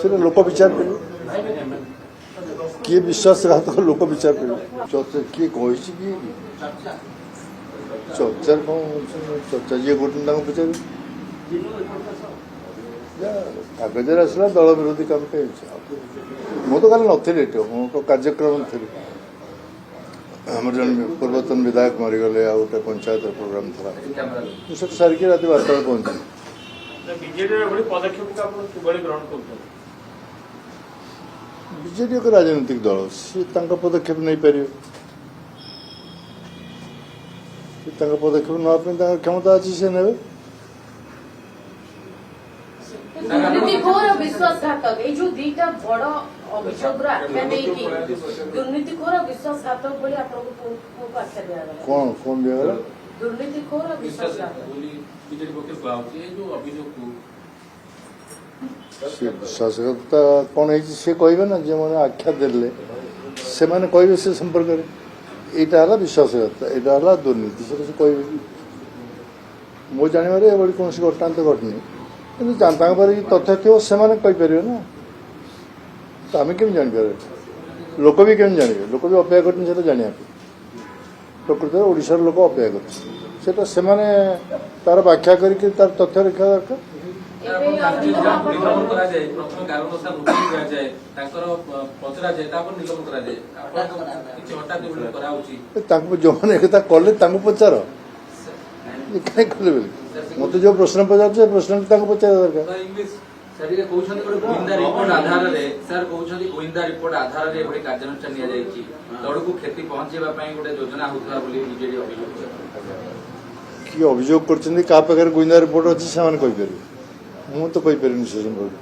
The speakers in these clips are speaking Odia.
সেটা লোক বিচার করবে কিଏ ବିଶ୍ୱାସଘାତକ ଲୋକ ବିଚାର କରିବେ କିଏ କହିଛି କି ଚର୍ଚ୍ଚାର କ'ଣ ଚର୍ଚ୍ଚା ଯିଏ କରୁଛନ୍ତି ତାଙ୍କୁ ପଚାରିବେ କାଗଜରେ ଆସିଲା ଦଳ ବିରୋଧୀ କାମ ପାଇଁ ହେଇଛି ମୁଁ ତ କାଲି ନଥିଲି ଏଠି ମୁଁ କାର୍ଯ୍ୟକ୍ରମ ଥିଲି ଆମର ଜଣେ ପୂର୍ବତନ ବିଧାୟକ ମରିଗଲେ ଆଉ ଗୋଟେ ପଞ୍ଚାୟତର ପ୍ରୋଗ୍ରାମ ଥିଲା ମୁଁ ସେଠି ସାରିକି ରାତି 12ଟାରେ ପହଞ୍ଚିଲି ବିଜେଡି ଏକ ରାଜନୈତିକ ଦଳ ସିଏ ତାଙ୍କ ପଦକ୍ଷେପ ନେଇପାରିବେ ତାଙ୍କ ପଦକ୍ଷେପ ନେବା ପାଇଁ ତାଙ୍କର କ୍ଷମତା ଅଛି ସେ ନେବେ ଦୁର୍ନୀତିଖୋର ବିଶ୍ୱାସଘାତକ ଏଇ ଯୋଉ ଦିଟା ବଡ ଅଭିଯୋଗର ଆଖ୍ୟା ଦେଇକି ଦୁର୍ନୀତିଖୋର ବିଶ୍ୱାସଘାତକ ବୋଲି ଆପଣଙ୍କୁ ଆଖ୍ୟା ଦିଆଗଲା କଣ ଦିଆଗଲା ଦୁର୍ନୀତିଖୋର ବିଶ୍ୱାସଘାତକ ବିଶ୍ୱାସଘାତକତା କ'ଣ ହେଇଛି ସେ କହିବେ ନା ଯେଉଁମାନେ ଆଖ୍ୟା ଦେଲେ ସେମାନେ କହିବେ ସେ ସମ୍ପର୍କରେ ଏଇଟା ହେଲା ବିଶ୍ୱାସଘାତକତା ଏଇଟା ହେଲା ଦୁର୍ନୀତି ସେଟା ସେ କହିବେ ମୋ ଜାଣିବାରେ ଏଭଳି କୌଣସି ଘଟଣା ତ ଘଟିନି କିନ୍ତୁ ତାଙ୍କ ପାଖରେ ତଥ୍ୟ ଥିବ ସେମାନେ କହିପାରିବେ ନା ତ ଆମେ କେମିତି ଜାଣିପାରିବେ ଲୋକ ବି କେମିତି ଜାଣିବେ ଲୋକ ବି ଅପେକ୍ଷା କରିଛନ୍ତି ସେଟା ଜାଣିବା ପାଇଁ ପ୍ରକୃତରେ ଓଡ଼ିଶାର ଲୋକ ଅପେକ୍ଷା କରିଛନ୍ତି ସେଟା ସେମାନେ ତାର ବ୍ୟାଖ୍ୟା କରିକି ତାର ତଥ୍ୟ ରଖିବା ଦରକାର ତାଙ୍କୁ ଯେଉଁମାନେ ଏକଥା କଲେ ତାଙ୍କୁ ପଚାର କାହିଁ କଲେ ବୋଲି ମତେ ଯୋଉ ପ୍ରଶ୍ନ ପଚାରୁଛ ସେ ପ୍ରଶ୍ନ ତାଙ୍କୁ ପଚାରିବା ଦରକାର କିଏ ଅଭିଯୋଗ କରୁଛନ୍ତି କାହା ପାଖରେ ଗୁଇନ୍ଦା ରିପୋର୍ଟ ଅଛି ସେମାନେ କହିପାରିବେ ମୁଁ ତ କହିପାରିବିନି ସେ ସମ୍ପର୍କରେ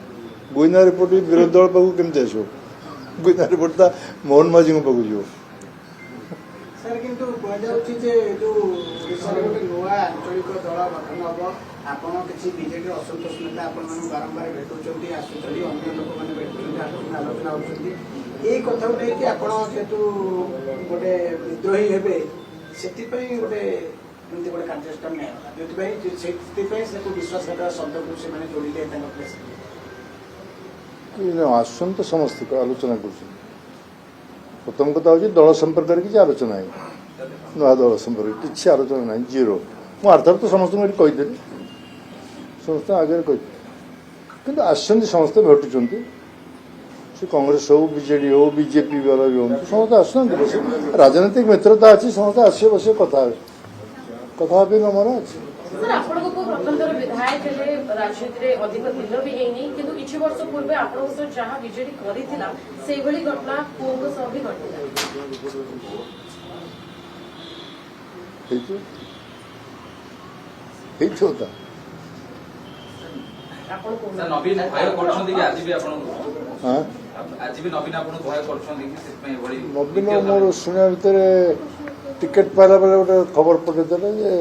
ଗୁଇନ୍ଦା ରିପୋର୍ଟ ବିରୋଧୀ ଦଳ ପାଖକୁ କେମିତି ଆସିବ ଗୁଇନ୍ଦା ରିପୋର୍ଟଟା ମୋହନ ମାଝୀଙ୍କ ପାଖକୁ ଯିବ ସାର୍ କିନ୍ତୁ କୁହାଯାଉଛି ଯେ ଯୋଉ ଓଡ଼ିଶାରେ ଗୋଟେ ନୂଆ ଆଞ୍ଚଳିକ ଦଳ ଗଠନ ହବ ଆପଣ କିଛି ବିଜେଡିର ଅସନ୍ତୋଷ ନେତା ଆପଣମାନଙ୍କୁ ବାରମ୍ବାର ଭେଟୁଛନ୍ତି ଆସୁଛନ୍ତି ଅନ୍ୟ ଲୋକମାନେ ଭେଟୁଛନ୍ତି ଆଲୋଚନା ହେଉଛନ୍ତି ଏଇ କଥାକୁ ନେଇକି ଆପଣ ଯେହେତୁ ଗୋଟେ ବିଦ୍ରୋହୀ ହେବେ ସେଥିପାଇଁ ଗୋଟେ ଏମିତି ଗୋଟେ କାର୍ଯ୍ୟାନୁଷ୍ଠାନ ନିଆଗଲା ଯୋଉଥିପାଇଁ ସେଥିପାଇଁ ତାକୁ ବିଶ୍ୱାସଘାତକ ଶବ୍ଦକୁ ସେମାନେ ଯୋଡ଼ିଲେ ତାଙ୍କ ପ୍ରେସ୍ ଆସୁଛନ୍ତି ତ ସମସ୍ତେ ଆଲୋଚନା କରୁଛନ୍ତି ପ୍ରଥମ କଥା ହେଉଛି ଦଳ ସମ୍ପର୍କରେ କିଛି ଆଲୋଚନା ନାହିଁ ନୂଆ ଦଳ ସମ୍ପର୍କରେ କିଛି ଆଲୋଚନା ନାହିଁ ଜିରୋ ମୁଁ ଆରଥର ତ ସମସ୍ତଙ୍କୁ ଏଠି କହିଦେଲି ସମସ୍ତେ ଆଗରେ କହିଥିଲି କିନ୍ତୁ ଆସୁଛନ୍ତି ସମସ୍ତେ ଭେଟୁଛନ୍ତି ସେ କଂଗ୍ରେସ ହଉ ବିଜେଡି ହଉ ବିଜେପି ବାଲା ବି ହୁଅନ୍ତୁ ସମସ୍ତେ ଆସୁଛନ୍ତି ବସି ରାଜନୈତିକ ମିତ୍ରତା ଅଛି ସମସ୍ତେ ଆସିବେ ବସିବେ କଥା ହେବେ କଥା ହେବା ପାଇଁ ଆମର ଅଛି ଆପଣଙ୍କ ପୁଅ ପ୍ରଥମଥର ବିଧାୟକ ହେଲେ ରାଜନୀତିରେ ଅଧିକ ଦିନ ବି ହେଇନି କିନ୍ତୁ କିଛି ବର୍ଷ ପୂର୍ବେ ଆପଣଙ୍କ ସହ ଯାହା ବିଜେଡି କରିଥିଲା ସେଇଭଳି ଘଟଣା ପୁଅଙ୍କ ସହ ବି ଘଟିଲା ହେଇଥିବ ତା ନବୀନ ମୋର ଶୁଣିବା ଭିତରେ ଟିକେଟ ପାଇଲା ବେଳେ ଗୋଟେ ଖବର ପଠେଇଦେଲେ ଯେ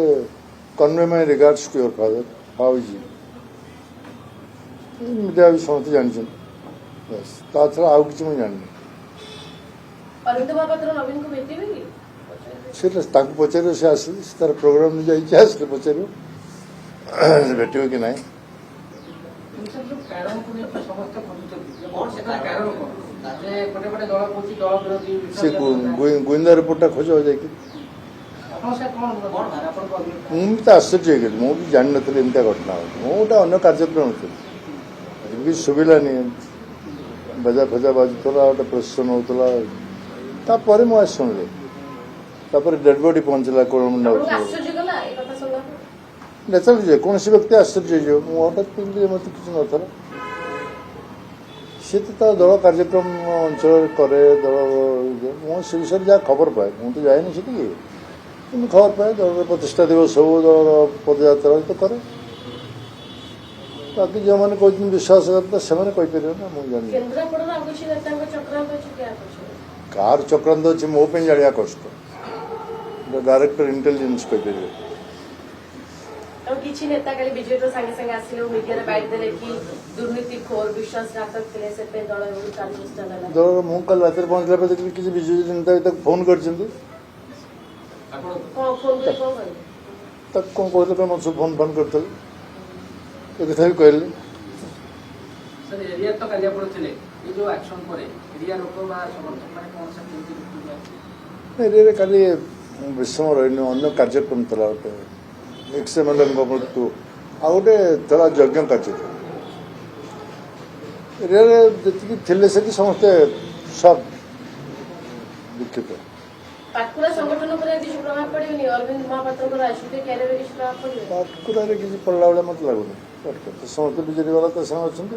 convey my regards to your father. How is he? Media ବି ସମସ୍ତେ ଜାଣିଛନ୍ତି ବାସ୍ ତା ଛଡ଼ା ଆଉ କିଛି ମୁଁ ଜାଣିନି ସେଟା ତାଙ୍କୁ ପଚାରିବ ସେ ଆସିଲେ ସେ ତାର ପ୍ରୋଗ୍ରାମ ଯାଇଛି ଆସିଲେ ପଚାରିବ ଭେଟିବ କି ନାହିଁ ସେ ଗୁଇନ୍ଦା ରିପୋର୍ଟଟା ଖୋଜ ଯାଇକି ମୁଁ ବି ତ ଆଶ୍ଚର୍ଯ୍ୟ ହେଇଗଲି ମୁଁ ବି ଜାଣିନଥିଲି ଏମିତିଆ ଘଟଣା ହେଉଛି ମୁଁ ଗୋଟେ ଅନ୍ୟ କାର୍ଯ୍ୟକ୍ରମ ଥିଲି ବି ଶୁଭିଲାନି ବାଜା ଫଜା ବାଜୁଥିଲା ଗୋଟେ ପ୍ରସେସନ ହେଉଥିଲା ତାପରେ ମୁଁ ଆସି ଶୁଣିଲି ତାପରେ ଡେଡ୍ ବଡି ପହଞ୍ଚିଲା କୋରମଣ୍ଡା ନ୍ୟାଚୁରାଲି ଯେକୌଣସି ବ୍ୟକ୍ତି ଆଶ୍ଚର୍ଯ୍ୟ ହେଇଯିବ ମୁଁ ହଠାତ୍ କହିଲି ମୋତେ କିଛି ନଥିଲା ସେ ତ ତା ଦଳ କାର୍ଯ୍ୟକ୍ରମ ଅଞ୍ଚଳରେ କରେ ଦଳ ମୁଁ ସେ ବିଷୟରେ ଯାହା ଖବର ପାଏ ମୁଁ ତ ଯାଏନି ସେଠିକି କିନ୍ତୁ ଖବର ପାଏ ଦଳର ପ୍ରତିଷ୍ଠା ଦିବସ ହଉ ଦଳର ପଦଯାତ୍ରା ତ କରେ ବାକି ଯେଉଁମାନେ କହୁଛନ୍ତି ବିଶ୍ୱାସଘାତକତା ସେମାନେ କହିପାରିବେ ନା ମୁଁ ଜାଣିନି କାହାର ଚକ୍ରାନ୍ତ ଅଛି ମୋ ପାଇଁ ଜାଣିବା କଷ୍ଟ ଡାଇରେକ୍ଟର ଇଣ୍ଟେଲିଜେନ୍ସ କହିପାରିବେ କିଛି ନେତା କାଲି ବିଜେପିର ସାଙ୍ଗେ ସାଙ୍ଗେ ଆସିଲେ ମିଡିଆରେ ବାଇଟ୍ ଦେଲେ କି ଦୁର୍ନୀତିଖୋର ବିଶ୍ୱାସଘାତକ ଥିଲେ ସେଥିପାଇଁ ଦଳର ମୁଁ କାଲି ରାତିରେ ପହଞ୍ଚିଲା ପରେ ଦେଖିଲି କିଛି ବିଜେପି ନେତା ତାକୁ ଫୋନ୍ କରିଛନ୍ତି ତାକୁ କ'ଣ କହିଲେ ମୋତେ ସବୁ ଫୋନ୍ କରିଥିଲେ ଏ କଥା ବି କହିଲେ एरिया तो कालिया पड़े ये जो एक्शन पर एरिया लोक समर्थक मैंने कौन सा ଏରିଆରେ କାଲି ବିଷମ ରହିନି ଅନ୍ୟ କାର୍ଯ୍ୟକ୍ରମ ଥିଲା ଗୋଟେ ଏକ୍ସଏମ୍ଏଲ୍ଏଙ୍କ ମୃତ୍ୟୁ ଆଉ ଗୋଟେ ଥିଲା ଯଜ୍ଞ କାର୍ଯ୍ୟକ୍ରମ ଏରିଆରେ ଯେତିକି ଥିଲେ ସେଠି ସମସ୍ତେ ସବ୍ ଦୁଃଖିତ ପାଟକୁରା ସଂଗଠନ ଉପରେ କିଛି ପ୍ରଭାବ ପଡ଼ିବନି ଅରବିନ୍ଦ ମହାପାତ୍ରଙ୍କ ରାଜନୈତିକ କ୍ୟାରିୟରରେ କିଛି ପ୍ରଭାବ ପଡ଼ିବ ପାଟକୁରାରେ କିଛି ପଡ଼ିଲା ଭଳିଆ ମୋତେ ଲାଗୁନି ସମସ୍ତେ ବିଜେଡି ବାଲା ତା ସାଙ୍ଗେ ଅଛନ୍ତି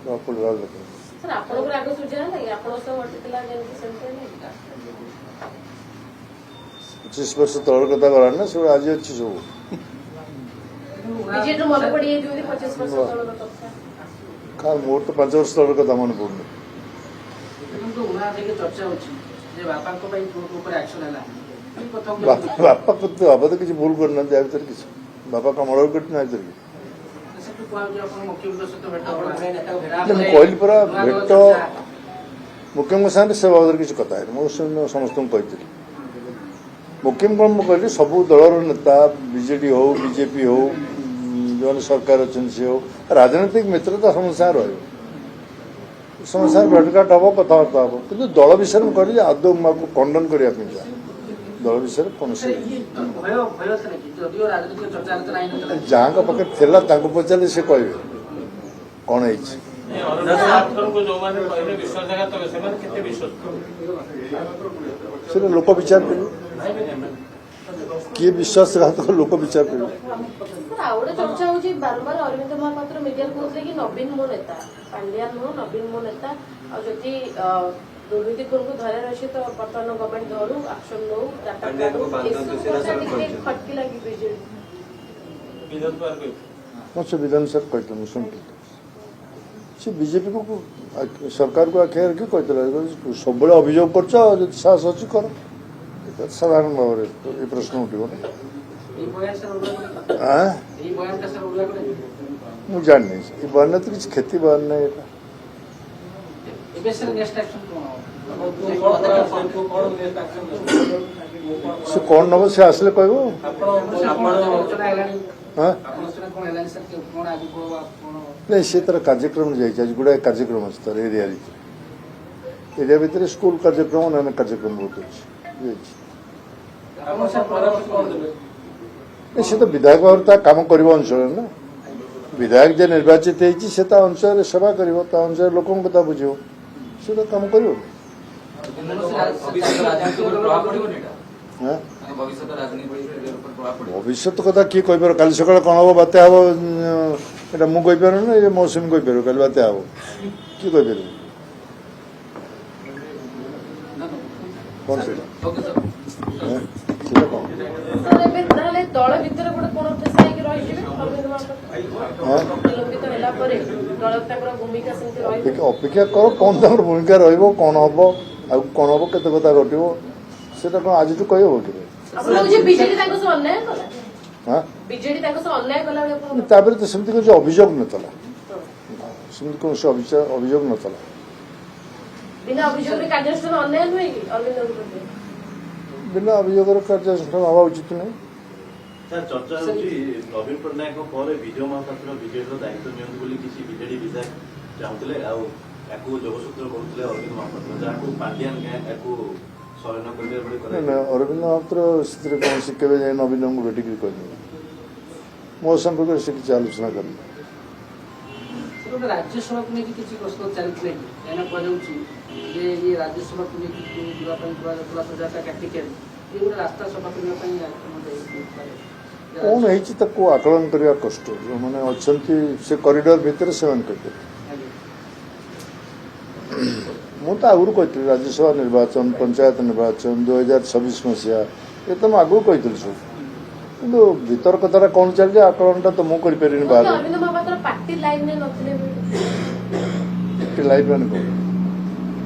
ପ୍ରଭାବ ପଡ଼ିଲା ଲୋକ ସାର୍ ଆପଣଙ୍କର ଆଗ ସୂଚନା ନାହିଁ ଆପଣଙ୍କ ସହ ଘଟିଥିଲା ଯେମିତି ସେମିତି ନାହିଁ 25 ବର୍ଷ ତଳର କଥା ଗଲାଣି ନା ସେଗୁଡ଼ା ଆଜି ଅଛି ସବୁ ବିଜେଡିରୁ ମନେ ପଡ଼ିଯାଇଥିବ 25 ବର୍ଷ ତଳର କଥା କାରଣ ମୋର ତ 5 ବର୍ଷ ତଳର କଥା ମନେ ପଡୁନି चर्चा होची बापा एक्शन है ବାପା ତ କିଛି ଭୁଲ କରିନାହାନ୍ତି ୟା ଭିତରେ କିଛି ବାପା କମଳ କରିଛି ନା ଭିତରେ ମୁଁ କହିଲି ପରା ଭେଟ ମୁଖ୍ୟଙ୍କ ସାଙ୍ଗରେ ସେ ବାବଦରେ କିଛି କଥା ହେଇନି ମୁଁ ସମସ୍ତଙ୍କୁ କହିଥିଲି ମୁଖ୍ୟଙ୍କୁ ମୁଁ କହିଲି ସବୁ ଦଳର ନେତା ବିଜେଡି ହଉ ବିଜେପି ହଉ ଯେଉଁମାନେ ସରକାର ଅଛନ୍ତି ସେ ହଉ ରାଜନୈତିକ ମିତ୍ରତା ସମସ୍ତ ସାଙ୍ଗେ ରହିବ ସମସ୍ତ ସାଙ୍ଗେ ଭେଟଘାଟ ହବ କଥାବାର୍ତ୍ତା ହବ କିନ୍ତୁ ଦଳ ବିଷୟରେ ମୁଁ କହିଲି ଆଦୌ ମୁଁ ଖଣ୍ଡନ କରିବା ପାଇଁ ଚାହେଁ ଦଳ ବିଷୟରେ କୌଣସି ଯାହାଙ୍କ ପାଖରେ ଥିଲା ତାଙ୍କୁ ପଚାରିଲେ ସେ କହିବେ କ'ଣ ହେଇଛି ସେଟା ଲୋକ ବିଚାର କରିବେ କିଏ ବିଶ୍ୱାସଘାତକ ଲୋକ ବିଚାର କରିବେ ଆଉ ଗୋଟେ ଚର୍ଚ୍ଚା ହଉଛି ବାରମ୍ବାର ଅରବିନ୍ଦ ମହାପାତ୍ର ମିଡିଆରେ କହୁଥିଲେ କି ନବୀନ ମୋ ନେତା ପାଣ୍ଡିଆନ ନୁହଁ ନବୀନ ମୋ ନେତା ଆଉ ଯଦି ଦୁର୍ନୀତିଖୋରଙ୍କୁ ଧରାର ଅଛି ତ ବର୍ତ୍ତମାନ ଗଭର୍ଣ୍ଣମେଣ୍ଟ ଧରୁ ଆକ୍ସନ ନଉ ଖଟକି ଲାଗି ବିଜେଡି ସେ ବିଧାନ ସାର୍ କହିଥିଲେ ମୁଁ ଶୁଣିଥିଲି ସେ ବିଜେପିକୁ ସରକାରକୁ ଆଖି ରଖି କହିଥିଲା ସବୁବେଳେ ଅଭିଯୋଗ କରୁଛ ଯଦି ସାହସ ଅଛି କର ସାଧାରଣ ଭାବରେ ଏ ପ୍ରଶ୍ନ ଉଠିବ ମୁଁ ଜାଣିନି ଏ ବୟାନ ତ କିଛି କ୍ଷତି ବୟାନ ନାହିଁ ଏଇଟା ସେ କ'ଣ ନେବ ସେ ଆସିଲେ କହିବ ନାଇଁ ସେ ତାର କାର୍ଯ୍ୟକ୍ରମ ଯାଇଛି ଆଜି ଗୁଡ଼ାଏ କାର୍ଯ୍ୟକ୍ରମ ଅଛି ତାର ଏରିଆ ଭିତରେ ସ୍କୁଲ କାର୍ଯ୍ୟକ୍ରମ ଅନ୍ୟାନ୍ୟ କାର୍ଯ୍ୟକ୍ରମ ବହୁତ ଅଛି ଯାଇଛି ସେ ତ ବିଧାୟକ ଭାବରେ ତା କାମ କରିବ ଅଞ୍ଚଳରେ ନା ବିଧାୟକ ଯେ ନିର୍ବାଚିତ ହେଇଛି ସେ ତା ଅଞ୍ଚଳରେ ସେବା କରିବ ତା ଅଞ୍ଚଳରେ ଲୋକଙ୍କ କଥା ବୁଝିବ ସେ ତ କାମ କରିବ ଭବିଷ୍ୟତ କଥା କିଏ କହିପାରିବ କାଲି ସକାଳେ କ'ଣ ହବ ବାତ୍ୟା ହବ ଏଇଟା ମୁଁ କହିପାରିବି ନା ଏ ମୌସୁମୀ କହିପାରିବ କାଲି ବାତ୍ୟା ହବ କିଏ କହିପାରିବ କ'ଣ ସେଇଟା ସେଇଟା କ'ଣ ଦଳ ଭିତରେ ଗୋଟେ କୋଣ ଠେସା ହେଇକି ରହିଯିବେ ନିଲମ୍ବିତ ହେଲା ପରେ ଦଳ ତାଙ୍କର ଭୂମିକା ସେମିତି ରହିବ ଅପେକ୍ଷା କର କ'ଣ ତାଙ୍କର ଭୂମିକା ରହିବ କ'ଣ ହବ ଆଉ କ'ଣ ହବ କେତେ କଥା ଘଟିବ ସେଟା କ'ଣ ଆଜିଠୁ କହିହବ କି ବିଜେଡି ତାଙ୍କ ସହ ଅନ୍ୟାୟ କଲା ବିଜେଡି ତାଙ୍କ ସହ ଅନ୍ୟାୟ କଲା ତାପରେ ତ ସେମିତି କୌଣସି ଅଭିଯୋଗ ନଥିଲା ସେମିତି କୌଣସି ଅଭିଯୋଗ ନଥିଲା ବିନା ଅଭିଯୋଗରେ କାର୍ଯ୍ୟାନୁଷ୍ଠାନ ଅନ୍ୟାୟ ନୁହେଁ କି ଅରବିନ୍ଦ ବିନା ଅଭିଯୋଗର କାର୍ଯ୍ୟାନୁଷ୍ଠାନ ହେବା ଉଚିତ ନୁହେଁ ସାର୍ ଚର୍ଚ୍ଚା ହେଉଛି ନବୀନ ପଟ୍ଟନାୟକଙ୍କ ପରେ ବିଜୟ ମହାପାତ୍ର ବିଜେଡିର ଦାୟିତ୍ୱ ନିଅନ୍ତୁ ବୋଲି କିଛି ବିଜେଡି ବିଧାୟକ ଚାହୁଁଥିଲେ ଆଉ ୟାକୁ ଯୋଗସୂତ୍ର କରୁଥିଲେ ଅରବିନ୍ଦ ମହାପାତ୍ର ଯାହାକୁ ପାଣ୍ଡିଆନ ଗ୍ୟାଙ୍ଗ ୟାକୁ ଶୟନ କରିବେ ବୋଲି ଅରବିନ୍ଦ ମହାପାତ୍ର ସେଥିରେ କୌଣସି କେବେ ଯାଇ ନବୀନଙ୍କୁ ଭେଟିକିରି କହିନି ମୋ ସମ୍ପର୍କରେ ସେ କିଛି ଆଲୋଚନା କରିନି ରାଜ୍ୟସଭାକୁ ନେଇକି କିଛି ପ୍ରଶ୍ନ ଚାଲିଥିଲେ ଏଇନା କୁହାଯାଉଛି ଯେ ଇଏ ରାଜ୍ୟସଭାକୁ ନେଇକି ଯିବା ପାଇଁ କୁହାଯାଉଥିଲା ସୁଜାତା କାର୍ତ୍ତିକେୟନ ଇଏ ଗୋଟେ ରାସ୍ତା ସଫା କରିବା ପାଇଁ କ'ଣ ହେଇଛି ତାକୁ ଆକଳନ କରିବା କଷ୍ଟ ଯେଉଁମାନେ ଅଛନ୍ତି ସେ କରିଡର ଭିତରେ ସେମାନେ କହିପାରିବେ ମୁଁ ତ ଆଗରୁ କହିଥିଲି ରାଜ୍ୟସଭା ନିର୍ବାଚନ ପଞ୍ଚାୟତ ନିର୍ବାଚନ 2026 ମସିହା ଏ ତ ମୁଁ ଆଗରୁ କହିଥିଲି ସବୁ କିନ୍ତୁ ଭିତର କଥାଟା କ'ଣ ଚାଲିଛି ଆକଳନଟା ତ ମୁଁ କରିପାରିନି ବାହାରେ ପାର୍ଟି ଲାଇନରେ ନଥିଲେ ଲାଇନ୍ ମାନେ କ'ଣ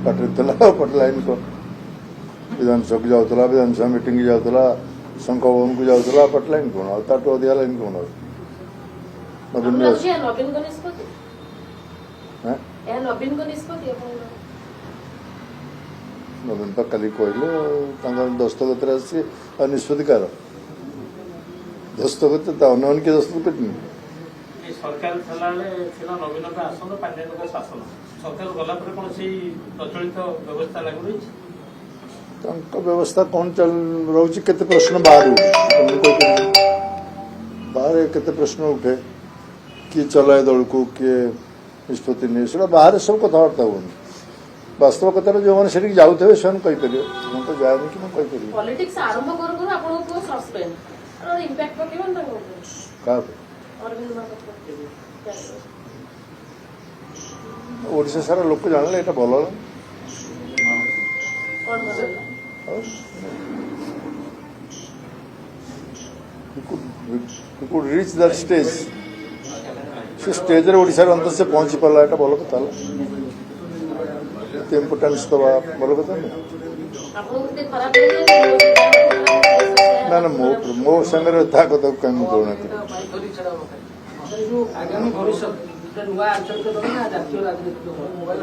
ପାର୍ଟିରେ ଥିଲା ପାର୍ଟି ଲାଇନ୍ କ'ଣ ବିଧାନସଭାକୁ ଯାଉଥିଲା ବିଧାନସଭା ମିଟିଂକି ଯାଉଥିଲା ଶଙ୍ଖ ଭବନକୁ ଯାଉଥିଲା ପାର୍ଟି ଲାଇନ୍ କ'ଣ ଆଉ ତାଠୁ ଅଧିକା ଲାଇନ୍ କ'ଣ ଆଉ ନବୀନ ପା କାଲି କହିଲେ ତାଙ୍କର ଦସ୍ତଖତରେ ଆସିଛି ଆଉ ନିଷ୍ପତ୍ତି କାହାର ଦସ୍ତଖତ ତା ଅନ୍ୟମାନେ କିଏ ଦସ୍ତଖତ କରିଛନ୍ତି ସରକାର ଥିଲାବେଳେ ଥିଲା ନବୀନଙ୍କ ଆସନ ପାଣ୍ଡିଆନଙ୍କ ଶାସନ ସରକାର ଗଲା ପରେ କଣ ସେଇ ପ୍ରଚଳିତ ବ୍ୟବସ୍ଥା ଲାଗୁ ରହିଛି? ତାଙ୍କ ବ୍ୟବସ୍ଥା କ'ଣ ରହୁଛି କେତେ ପ୍ରଶ୍ନ ବାହାରୁ ବାହାରେ କେତେ ପ୍ରଶ୍ନ ଉଠେ କିଏ ଚଲାଏ ଦଳକୁ କିଏ ନିଷ୍ପତ୍ତି ନିଏ ସେଟା ବାହାରେ ସବୁ କଥାବାର୍ତ୍ତା ହୁଅନ୍ତି ବାସ୍ତବ କଥାରେ ଯେଉଁମାନେ ସେଠିକି ଯାଉଥିବେ ସେମାନେ କହିପାରିବେ ମୁଁ ତ ଯାଏନି କି ମୁଁ କହିପାରିବି ପଲିଟିକ୍ସ ଆରମ୍ଭ କରୁ କରୁ ଆପଣଙ୍କ ପୁଅ ସସ୍ପେଣ୍ଡ ଇମ୍ପାକ୍ଟ ପକେଇବ ନା ତାଙ୍କ ଉପରେ କାହାକୁ ଅରବିନ୍ଦ ମହାପାତ୍ର ଓଡ଼ିଶା ସାରା ଲୋକ ଜାଣିଲେ ଏଇଟା ଭଲ ହେଲା କଣ ଭଲ ହେଲା? He could reach that stage. ସେ ଷ୍ଟେଜରେ ଓଡ଼ିଶାର ଅନ୍ତର ସେ ପହଞ୍ଚି ପାରିଲା ଏଇଟା ଭଲ କଥା ହେଲା ଏତେ ଇମ୍ପୋର୍ଟାନ୍ସ ଦେବା ଭଲ କଥା ନୁହେଁ ଆପଣଙ୍କୁ ଟିକେ ଖରାପ ଲାଗିଲା ନା ନା ମୋ ସାଙ୍ଗରେ ତା କଥାକୁ କାହିଁ ମୁଁ ତୁଳନା କରିବି ଯୋଉ ଆଗାମୀ ଭବିଷ୍ୟତ ନୂଆ ଆଞ୍ଚଳିକ ଦଳ ନା ଜାତୀୟ ରାଜନୈତିକ ଦଳ ମୋବାଇଲ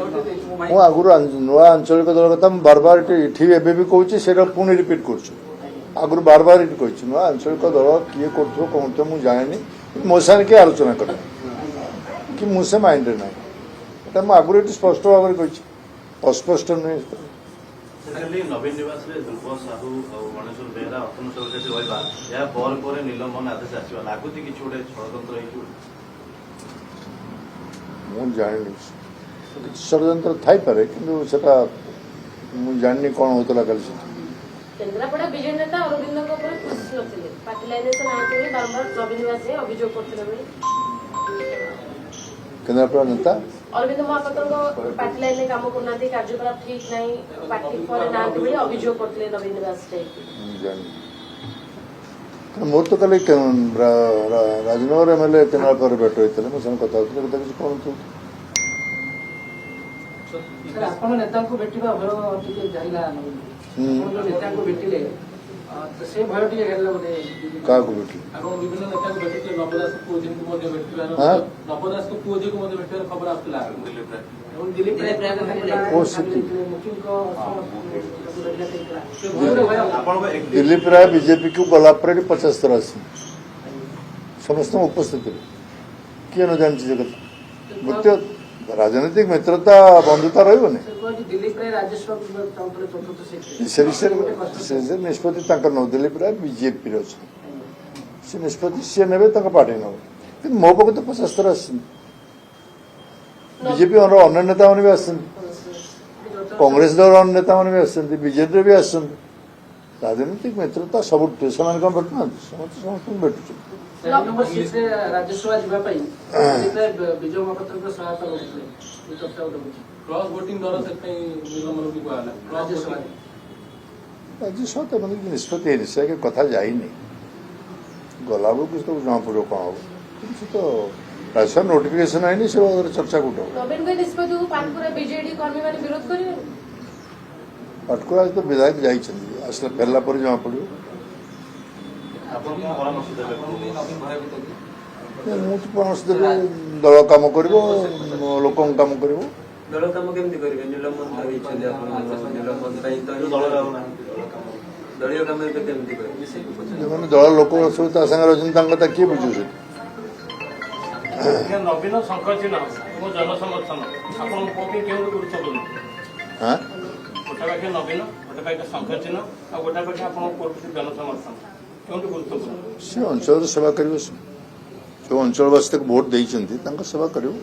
ମୁଁ ଆଗରୁ ନୂଆ ଆଞ୍ଚଳିକ ଦଳ କଥା ମୁଁ ବାରବାର ଏଠି ଏବେ ବି କହୁଛି ସେଇଟା ପୁଣି ରିପିଟ୍ କରୁଛି ଆଗରୁ ବାରବାର ଏଠି କହିଛି ନୂଆ ଆଞ୍ଚଳିକ ଦଳ କିଏ କରୁଥିବ କ'ଣ କରୁଥିବ ମୁଁ ଜାଣିନି ମୋ ସାଙ୍ଗରେ କିଏ ଆଲୋଚନା କରେ କି ମୁଁ ସେ ମାଇଣ୍ଡରେ ନାହିଁ ଏଟା ମୁଁ ଆଗରୁ ଏଠି ସ୍ପଷ୍ଟ ଭାବରେ କହିଛି ଅସ୍ପଷ୍ଟ ନୁହେଁ ଖାଲି ନବୀନ ନିବାସରେ ଧ୍ରୁବ ସାହୁ ଆଉ ଗଣେଶ୍ୱର ବେହେରା ଅତନୁ ସରକାରୀ ରହିବା ଏହା ପରେ ନିଲମ୍ବନ ଆଦେଶ ଆସିବ ଲାଗୁଛି କିଛି ଗୋଟେ ଷଡ଼ଯନ୍ତ୍ର ହେଇଛି ମୁଁ ଜାଣିନି କିଛି ଷଡ଼ଯନ୍ତ୍ର ଥାଇପାରେ କିନ୍ତୁ ସେଟା ମୁଁ ଜାଣିନି କ'ଣ ହଉଥିଲା କାଲି ସେଠି କେନ୍ଦ୍ରାପଡ଼ା ବିଜେଡି ନେତା ଅରବିନ୍ଦଙ୍କ ଉପରେ ଖୁସି ନଥିଲେ ପାର୍ଟି ଲାଇନରେ ସେ ନାହିଁ ବୋଲି ବାରମ୍ବାର ନବୀନ ନିବାସ ଅଭିଯୋଗ କରୁଥିଲେ ବୋଲି କେନ୍ଦ୍ରାପଡ଼ା ନେତା ଅରବିନ୍ଦ ମହାପାତ୍ରଙ୍କ ପାର୍ଟି ଲାଇନରେ କାମ କରୁନାହାନ୍ତି କାର୍ଯ୍ୟକଳାପ ଠିକ ନାହିଁ ପାର୍ଟି ପରେ ନାହାନ୍ତି ବୋଲି ଅଭିଯୋଗ କରୁଥିଲେ ନବୀନ ନିବାସ ମୁଁ ଜାଣିନି ମୋର ତ କାଲି ରାଜନଗର ଏମ୍ଏଲ୍ଏ କେନ୍ଦ୍ରାପଡ଼ାରେ ଭେଟ ହୋଇଥିଲେ ମୋ ସାଙ୍ଗେ କଥା ହଉଥିଲେ କଥା କିଛି କହୁନଥିଲି ଆପଣ ନେତାଙ୍କୁ ଭେଟିବା ଭୟ ଟିକେ ଯାଇଲା ଆପଣ ଯୋଉ ନେତାଙ୍କୁ ଭେଟିଲେ ସେ ଭୟ ଟିକେ ହେଲା ବୋଧେ କାହାକୁ ଭେଟିଲେ ଆପଣ ବିଭିନ୍ନ ନେତାଙ୍କୁ ଭେଟିଥିଲେ ନବ ଦାସଙ୍କ ପୁଅ ଝିଅଙ୍କୁ ମଧ୍ୟ ଭେଟିବାର ନବ ଦାସଙ୍କ ପୁଅ ଝିଅକୁ ମଧ୍ୟ ଭେଟିବାର ଖବର ଆସୁଥିଲା ଏବଂ ଦିଲ୍ଲୀପ ରାୟ ଦିଲ୍ଲୀପ ରାୟ ବିଜେପିକୁ ଗଲା ପରେ 50 ଥର ଆସି ସମସ୍ତଙ୍କୁ ଉପସ୍ଥିତ ଥିଲେ କିଏ ନ ଜାଣିଛି ସେ କଥା ଗୋଟିଏ ରାଜନୈତିକ ମିତ୍ରତା ବନ୍ଧୁତା ରହିବନି ସେ ବିଷୟରେ ନିଷ୍ପତ୍ତି ତାଙ୍କର ନେଉ ଦିଲ୍ଲୀପ ରାୟ ବିଜେପିରେ ଅଛନ୍ତି ସେ ନିଷ୍ପତ୍ତି ସିଏ ନେବେ ତାଙ୍କ ପାର୍ଟି ନେବ କିନ୍ତୁ ମୋ ପାଖକୁ ତ 50 ଥର ଆସିଛନ୍ତି ବିଜେପି ଅନ୍ୟ ନେତାମାନେ ବି ଆସିଛନ୍ତି କଂଗ୍ରେସ ଦଳର ଅନ୍ୟ ନେତାମାନେ ବି ଆସିଛନ୍ତି ବିଜେପିରେ ବି ଆସିଛନ୍ତି ରାଜନୈତିକ ମିତ୍ରତା ସବୁଠୁ ସେମାନେ କ'ଣ ଭେଟୁନାହାନ୍ତି ସମସ୍ତେ ସମସ୍ତଙ୍କୁ ଭେଟୁଛନ୍ତି ରାଜ୍ୟସଭା ଯିବା ପାଇଁ ବିଜୟ ମହାପାତ୍ରଙ୍କ ସହାୟତା କରୁଥିଲେ କ୍ରସ୍ ଭୋଟିଂ ଦ୍ୱାରା ସେଥିପାଇଁ ନିଲମ୍ବନ ବି କୁହାଗଲା ରାଜ୍ୟସଭା ତ ମାନେ ନିଷ୍ପତ୍ତି ହେଇନି ସେ କଥା ଯାଇନି ଗଲାବେଳକୁ ସବୁ ଜଣାପଡ଼ିବ କ'ଣ ହବ କିନ୍ତୁ ସେ ତ ରାଜ୍ୟସଭା ନୋଟିଫିକେସନ ହେଇନି ସେ ଚର୍ଚ୍ଚା କୋଉଠି ହବ ନବୀନଙ୍କ ନିଷ୍ପତ୍ତିକୁ ପାନପୁରା ବିଜେଡି କର୍ମୀମାନେ ବିରୋଧ କରିବେ ପାଟକୁରା ତ ବିଧାୟକ ଯାଇଛନ୍ତି ଆସିଲା ଫେରିଲା ପରେ ଜଣାପଡ଼ିବ ଆପଣ କ'ଣ ପରାମର୍ଶ ଦେବେ ମୁଁ ତ ପରାମର୍ଶ ଦେବି ଦଳ କାମ କରିବ ଲୋକଙ୍କ କାମ କରିବ ଦଳ କାମ କେମିତି କରିବେ ନିଲମ୍ବନ ହେଇଛନ୍ତି ଆପଣ ନିଲମ୍ବନ ପାଇଁ ତ ଦଳ ଯାଉନାହାନ୍ତି ଦଳୀୟ କାମ ଏବେ କେମିତି କରିବେ ଯେଉଁମାନେ ଦଳ ଲୋକ ସବୁ ତା ସାଙ୍ଗରେ ଅଛନ୍ତି ତାଙ୍କ କଥା କିଏ ବୁଝୁଛନ୍ତି ନବୀନ ଶଙ୍ଖ ଚିହ୍ନ ଏବଂ ଜନସମର୍ଥନ ଆପଣଙ୍କ ପ୍ରତି କେଉଁଠି ଗୁରୁତ୍ୱପୂର୍ଣ୍ଣ ଗୋଟେ ପାଖେ ନବୀନ ଗୋଟେ ପାଖେ ଶଙ୍ଖ ଚିହ୍ନ ଆଉ ଗୋଟେ ପାଖେ ଆପଣଙ୍କ ପ୍ରତି ଜନସମର୍ଥନ କେଉଁଠି ଗୁରୁତ୍ୱପୂର୍ଣ୍ଣ ସେ ଅଞ୍ଚଳର ସେବା କରିବ ଯେଉଁ ଅଞ୍ଚଳବାସୀ ତାକୁ ଭୋଟ ଦେଇଛନ୍ତି ତାଙ୍କ ସେବା କରିବ